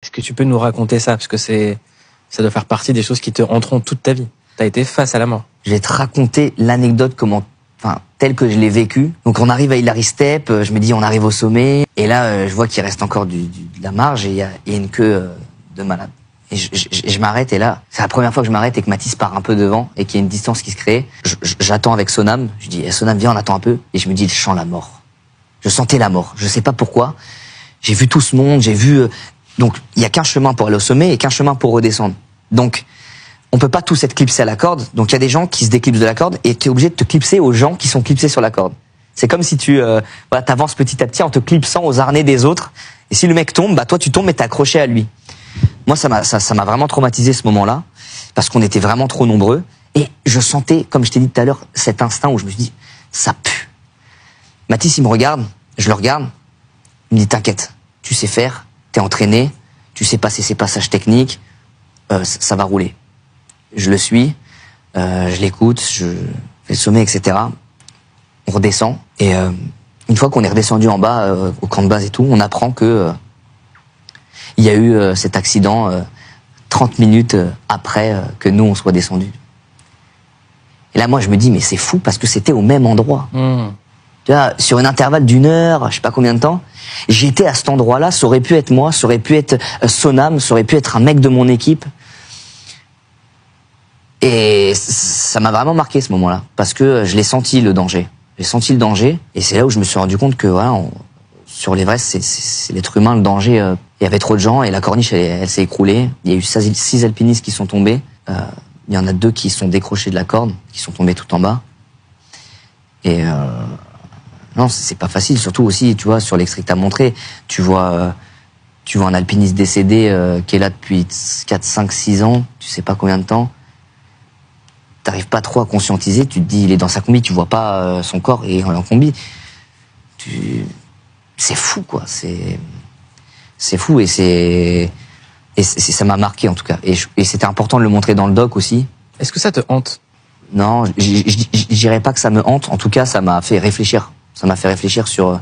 Est-ce que tu peux nous raconter ça? Parce que ça doit faire partie des choses qui te hanteront toute ta vie. T'as été face à la mort. Je vais te raconter l'anecdote telle que je l'ai vécue. Donc on arrive à Hillary Step, je me dis on arrive au sommet, et là je vois qu'il reste encore de la marge et il y a une queue de malade. Et je m'arrête, et là, c'est la première fois que je m'arrête et que Mathis part un peu devant et qu'il y a une distance qui se crée. J'attends avec Sonam, je dis Sonam viens, on attend un peu, et je me dis je sens la mort. Je sentais la mort, je sais pas pourquoi. J'ai vu tout ce monde, j'ai vu... Donc il y a qu'un chemin pour aller au sommet et qu'un chemin pour redescendre. Donc on peut pas tous être clipsés à la corde. Donc il y a des gens qui se déclipsent de la corde et tu es obligé de te clipser aux gens qui sont clipsés sur la corde. C'est comme si tu t'avances petit à petit en te clipsant aux harnais des autres. Et si le mec tombe, toi tu tombes et t'es accroché à lui. Moi ça m'a vraiment traumatisé ce moment-là parce qu'on était vraiment trop nombreux et je sentais, comme je t'ai dit tout à l'heure, cet instinct où je me suis dit ça pue. Mathis il me regarde, je le regarde, il me dit t'inquiète, tu sais faire, t'es entraîné, tu sais passer ces passages techniques, ça va rouler. Je le suis, je l'écoute, je fais le sommet, etc. On redescend et une fois qu'on est redescendu en bas au camp de base et tout, on apprend que il y a eu cet accident 30 minutes après que nous on soit descendus. Et là moi je me dis mais c'est fou parce que c'était au même endroit. Tu vois, sur un intervalle d'1 heure, je sais pas combien de temps, j'étais à cet endroit-là, ça aurait pu être moi, ça aurait pu être Sonam, ça aurait pu être un mec de mon équipe. Et ça m'a vraiment marqué ce moment-là, parce que je l'ai senti le danger. J'ai senti le danger, et c'est là où je me suis rendu compte que voilà, sur l'Everest, c'est l'être humain, le danger. Il y avait trop de gens, et la corniche, elle s'est écroulée. Il y a eu 6 alpinistes qui sont tombés. Il y en a 2 qui sont décrochés de la corde, qui sont tombés tout en bas. Et non, c'est pas facile, surtout aussi, tu vois, sur l'extrait que t'as montré, tu vois un alpiniste décédé qui est là depuis 4, 5, 6 ans, tu sais pas combien de temps. T'arrives pas trop à conscientiser, tu te dis il est dans sa combi, tu vois pas son corps et en combi. C'est fou quoi, c'est fou et ça m'a marqué en tout cas. Et c'était important de le montrer dans le doc aussi. Est-ce que ça te hante? Non, je dirais pas que ça me hante, en tout cas ça m'a fait réfléchir. Ça m'a fait réfléchir sur